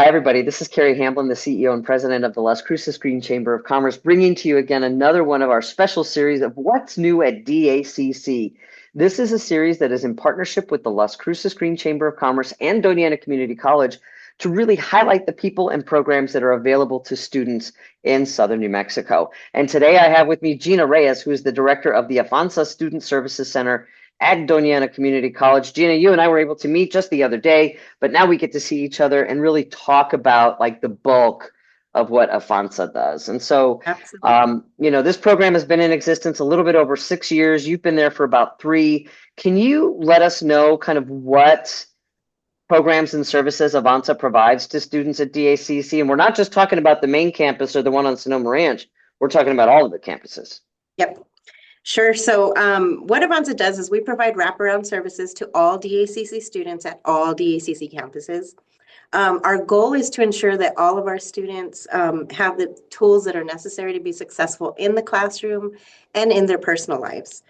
Hi, everybody. This is Carrie Hamblen, the CEO and president of the Las Cruces Green Chamber of Commerce, bringing to you again another one of our special series of What's New at DACC. This is a series that is in partnership with the Las Cruces Green Chamber of Commerce and Dona Ana Community College to really highlight the people and programs that are available to students in Southern New Mexico. And today I have with me Gina Reyes, who is the director of the Avanza Student Services Center at Dona Ana Community College. Gina, you and I were able to meet just the other day, but now we get to see each other and really talk about like the bulk of what Avanza does. And so, this program has been in existence a little bit over 6 years. You've been there for about 3. Can you let us know kind of what programs and services Avanza provides to students at DACC? And we're not just talking about the main campus or the one on Sonoma Ranch. We're talking about all of the campuses. Yep. Sure. So what Avanza does is we provide wraparound services to all DACC students at all DACC campuses. Our goal is to ensure that all of our students have the tools that are necessary to be successful in the classroom and in their personal lives.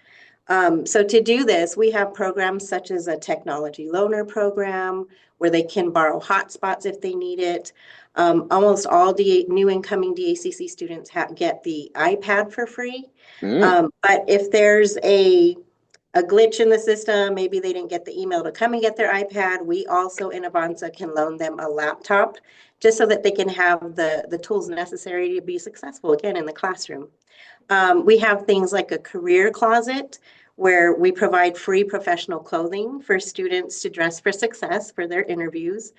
So to do this, we have programs such as a technology loaner program where they can borrow hotspots if they need it. Almost all new incoming DACC students get the iPad for free. But if there's a glitch in the system, maybe they didn't get the email to come and get their iPad, we also in Avanza can loan them a laptop just so that they can have the tools necessary to be successful again in the classroom. We have things like a career closet where we provide free professional clothing for students to dress for success for their interviews.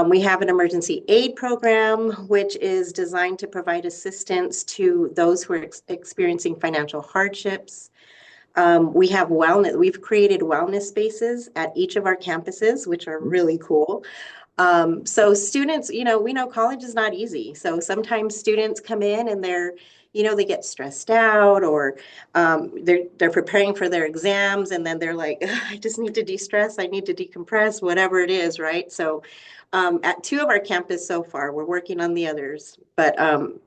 We have an emergency aid program, which is designed to provide assistance to those who are experiencing financial hardships. We have wellness. We've created wellness spaces at each of our campuses, which are really cool. So students, we know college is not easy. So sometimes students come in and they get stressed out, or they're preparing for their exams, and then they're like, I just need to de-stress, I need to decompress, whatever it is, right? So at 2 of our campuses so far, we're working on the others, but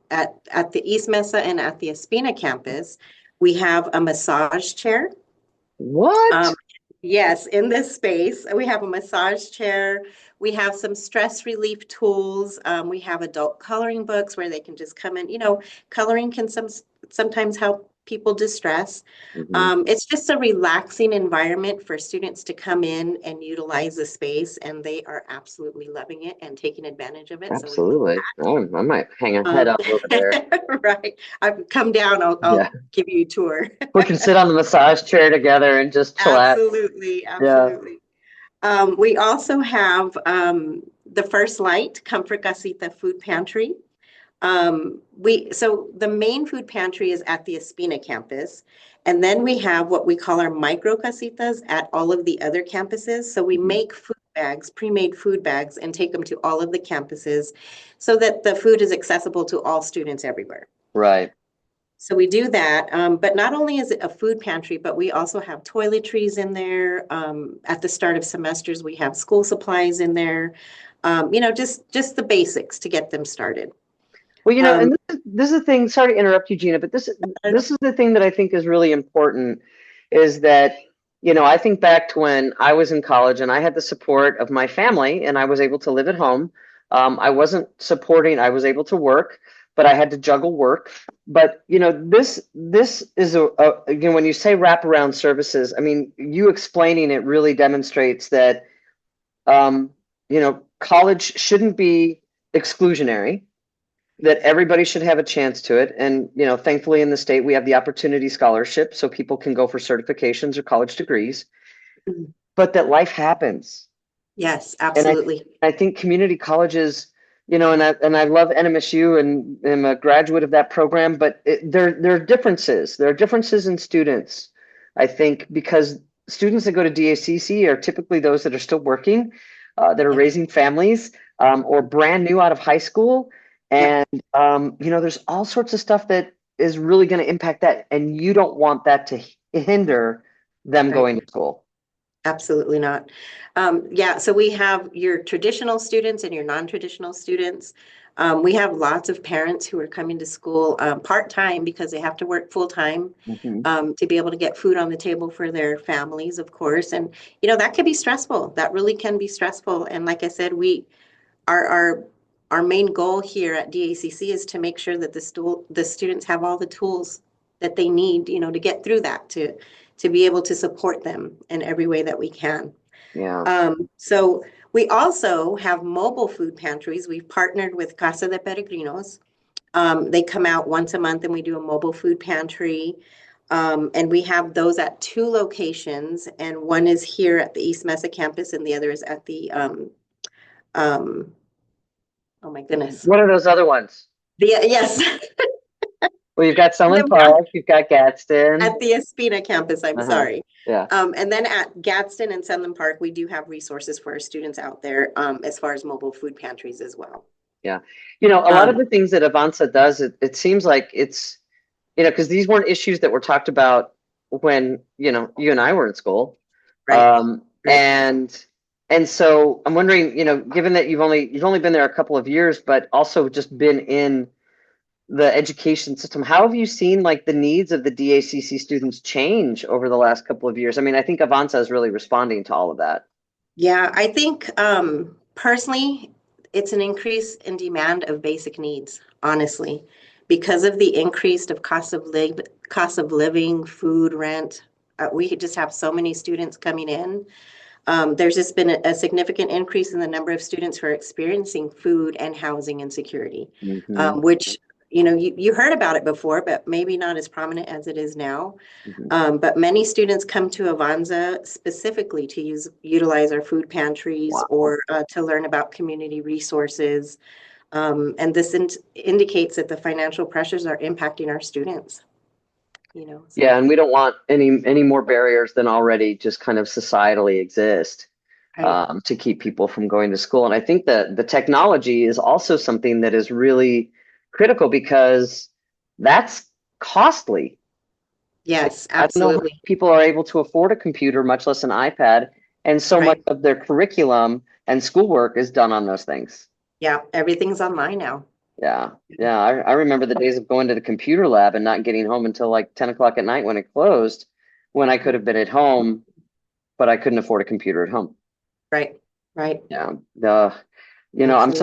at the East Mesa and at the Espina campus, we have a massage chair. What? Yes, in this space, we have a massage chair. We have some stress relief tools. We have adult coloring books where they can just come in. Coloring can sometimes help people distress. It's just a relaxing environment for students to come in and utilize the space, and they are absolutely loving it and taking advantage of it. Absolutely. I might hang a head up over there. Right. I've come down. I'll give you a tour. We can sit on the massage chair together and just chill out. Absolutely. Yeah. We also have the First Light Comfort Casita Food Pantry. So the main food pantry is at the Espina campus, and then we have what we call our micro casitas at all of the other campuses. So we make food bags, pre-made food bags, and take them to all of the campuses so that the food is accessible to all students everywhere. Right. So we do that, but not only is it a food pantry, but we also have toiletries in there. At the start of semesters, we have school supplies in there, just the basics to get them started. Well, and this is the thing, sorry to interrupt you, Gina, but this is the thing that I think is really important is that, I think back to when I was in college and I had the support of my family and I was able to live at home. I wasn't supporting, I was able to work, but I had to juggle work. But, this is when you say wraparound services, I mean, you explaining it really demonstrates that, college shouldn't be exclusionary, that everybody should have a chance to it. And, thankfully in the state, we have the opportunity scholarship so people can go for certifications or college degrees, but that life happens. Yes, absolutely. And I think community colleges, and I love NMSU and am a graduate of that program, but there are differences. There are differences in students, I think, because students that go to DACC are typically those that are still working, that are raising families, or brand new out of high school. And, there's all sorts of stuff that is really going to impact that. And you don't want that to hinder them going to school. Absolutely not. So we have your traditional students and your non-traditional students. We have lots of parents who are coming to school part-time because they have to work full-time to be able to get food on the table for their families, of course. And, that can be stressful. That really can be stressful. And like I said, our our main goal here at DACC is to make sure that the students have all the tools that they need, you know, to get through that, to be able to support them in every way that we can. Yeah. So we also have mobile food pantries. We've partnered with Casa de Peregrinos. They come out once a month and we do a mobile food pantry. And we have those at 2 locations, and one is here at the East Mesa campus and the other is at the, oh my goodness. What are those other ones? Yes. Well, you've got Sunland Park, you've got Gadsden. At the Espina campus, I'm sorry. Yeah. And then at Gadsden and Sunland Park, we do have resources for our students out there, as far as mobile food pantries as well. Yeah. You know, a lot of the things that Avanza does, it seems like it's, you know, because these weren't issues that were talked about when, you know, you and I were in school. Right. And so I'm wondering, you know, given that you've only been there a couple of years, but also just been in the education system, how have you seen like the needs of the DACC students change over the last couple of years? I mean, I think Avanza is really responding to all of that. Yeah, I think personally, it's an increase in demand of basic needs, honestly, because of the increase of cost of living, food, rent. We just have so many students coming in. There's just been a significant increase in the number of students who are experiencing food and housing insecurity, which, you know, you heard about it before, but maybe not as prominent as it is now. But many students come to Avanza specifically to utilize our food pantries. Wow. Or to learn about community resources. And this indicates that the financial pressures are impacting our students. You know, so. Yeah, and we don't want any more barriers than already just kind of societally exist, right, to keep people from going to school. And I think that the technology is also something that is really critical because that's costly. Yes, absolutely. I don't know how people are able to afford a computer, much less an iPad, and so much of their curriculum and schoolwork is done on those things. Yeah, everything's online now. Yeah. I remember the days of going to the computer lab and not getting home until like 10 o'clock at night when it closed, when I could have been at home, but I couldn't afford a computer at home. Right. Yeah. You know, I'm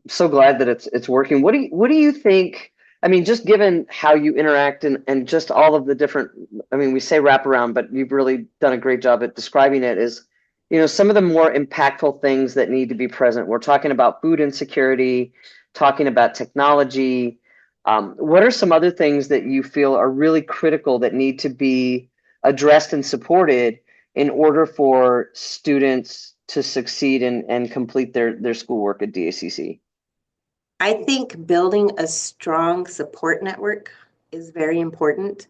so glad that it's working. What do you think? I mean, just given how you interact and just all of the different, I mean, we say wraparound, but you've really done a great job at describing it, is, you know, some of the more impactful things that need to be present. We're talking about food insecurity, talking about technology. What are some other things that you feel are really critical that need to be addressed and supported in order for students to succeed and complete their schoolwork at DACC? I think building a strong support network is very important.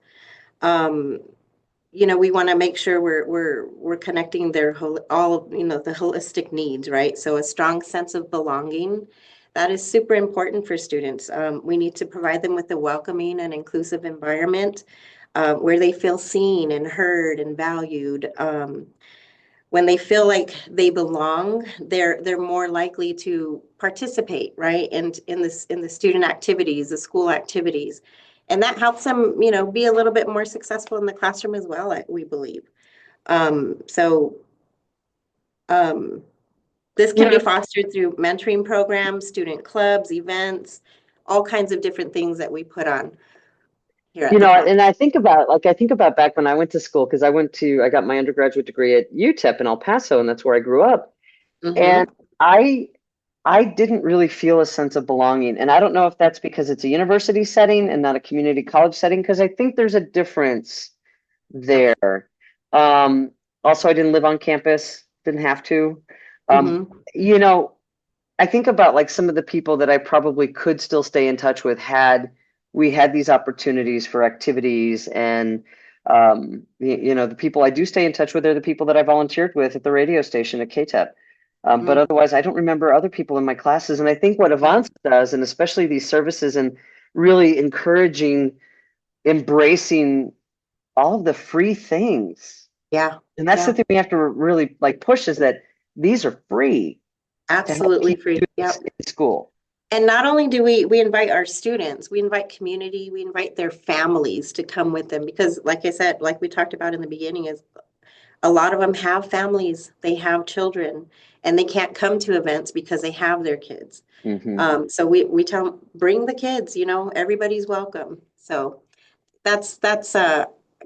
You know, we want to make sure we're connecting the holistic needs, right? So a strong sense of belonging, that is super important for students. We need to provide them with a welcoming and inclusive environment where they feel seen and heard and valued. When they feel like they belong, they're more likely to participate, right? And in the student activities, the school activities. And that helps them, you know, be a little bit more successful in the classroom as well, we believe. This can be fostered through mentoring programs, student clubs, events, all kinds of different things that we put on here. You know, and I think about back when I went to school, because I got my undergraduate degree at UTEP in El Paso, and that's where I grew up. And I didn't really feel a sense of belonging. And I don't know if that's because it's a university setting and not a community college setting, because I think there's a difference there. Also, I didn't live on campus, didn't have to. You know, I think about like some of the people that I probably could still stay in touch with had we had these opportunities for activities. And you know, the people I do stay in touch with are the people that I volunteered with at the radio station at KTEP. But otherwise, I don't remember other people in my classes. And I think what Avanza does, and especially these services, and really embracing all of the free things. Yeah. And that's the thing we have to really like push, is that these are free. Absolutely free. In school. And not only do we invite our students, we invite community, we invite their families to come with them, because like I said, like we talked about in the beginning, is a lot of them have families, they have children, and they can't come to events because they have their kids. So we tell them, bring the kids, you know, everybody's welcome. So that's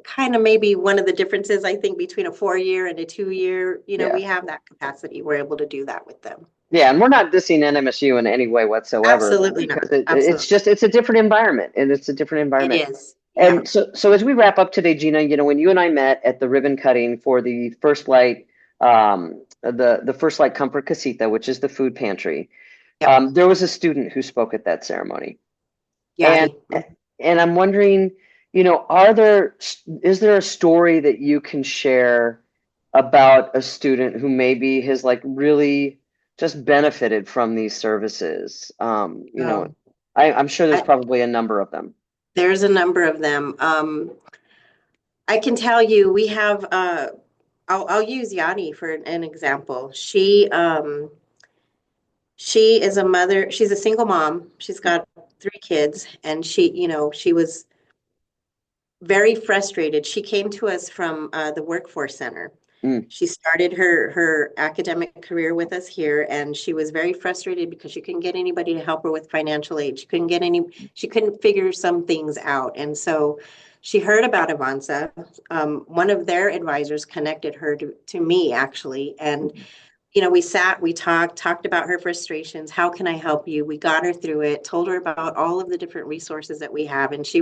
kind of maybe one of the differences, I think, between a 4-year and a 2-year. You know, we have that capacity. We're able to do that with them. Yeah, and we're not dissing NMSU in any way whatsoever. Absolutely not. It's a different environment, and it's a different environment. It is. Yeah. And so as we wrap up today, Gina, you know, when you and I met at the ribbon cutting for the First Light, the First Light Comfort Casita, which is the food pantry, there was a student who spoke at that ceremony. Yeah. And I'm wondering, you know, is there a story that you can share about a student who maybe has like really just benefited from these services? You know, I'm sure there's probably a number of them. There's a number of them. I can tell you, we have, I'll use Yanni for an example. She is a mother. She's a single mom. She's got 3 kids, and she was very frustrated. She came to us from the Workforce Center. She started her academic career with us here, and she was very frustrated because she couldn't get anybody to help her with financial aid. She couldn't figure some things out. And so she heard about Avanza. One of their advisors connected her to me, actually. And, you know, we talked about her frustrations. How can I help you? We got her through it, told her about all of the different resources that we have. And she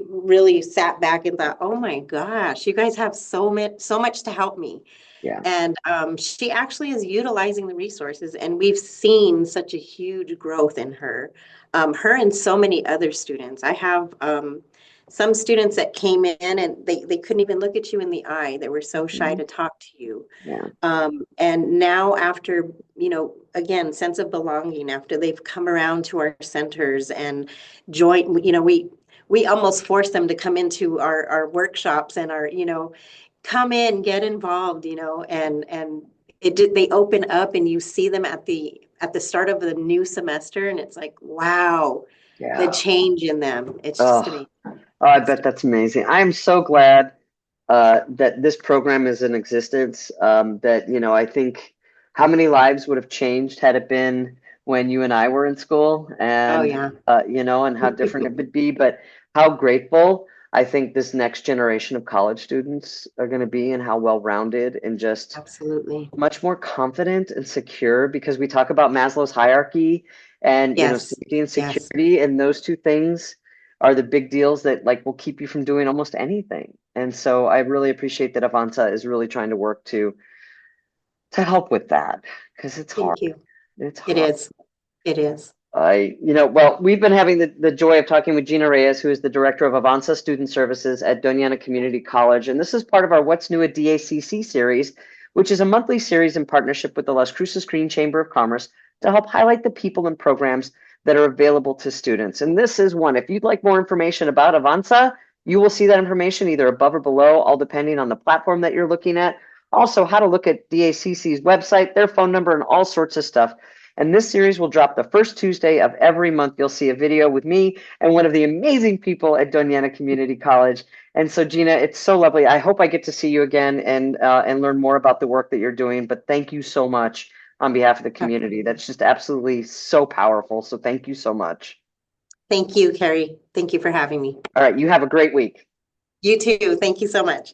really sat back and thought, oh my gosh, you guys have so much to help me. Yeah. And she actually is utilizing the resources, and we've seen such a huge growth in her and so many other students. I have some students that came in and they couldn't even look at you in the eye. They were so shy to talk to you. Yeah. And now after, you know, again, sense of belonging, after they've come around to our centers and joined, you know, we almost force them to come into our workshops and come in, get involved, you know, and they open up, and you see them at the start of the new semester, and it's like, wow, the change in them. It's just amazing. Oh, I bet that's amazing. I am so glad that this program is in existence. That, you know, I think how many lives would have changed had it been when you and I were in school, and you know, and how different it would be, but how grateful I think this next generation of college students are going to be, and how well-rounded and just absolutely much more confident and secure, because we talk about Maslow's hierarchy and you know, safety and security, and those two things are the big deals that like will keep you from doing almost anything. And so I really appreciate that Avanza is really trying to work to help with that, because it's hard. Thank you. It's hard. It is. Well, we've been having the joy of talking with Gina Reyes, who is the director of Avanza Student Services at Dona Ana Community College. And this is part of our What's New at DACC series, which is a monthly series in partnership with the Las Cruces Green Chamber of Commerce to help highlight the people and programs that are available to students. And this is one. If you'd like more information about Avanza, you will see that information either above or below, all depending on the platform that you're looking at. Also, how to look at DACC's website, their phone number, and all sorts of stuff. And this series will drop the first Tuesday of every month. You'll see a video with me and one of the amazing people at Dona Ana Community College. And so, Gina, it's so lovely. I hope I get to see you again and learn more about the work that you're doing. But thank you so much on behalf of the community. That's just absolutely so powerful. So thank you so much. Thank you, Carrie. Thank you for having me. All right. You have a great week. You too. Thank you so much.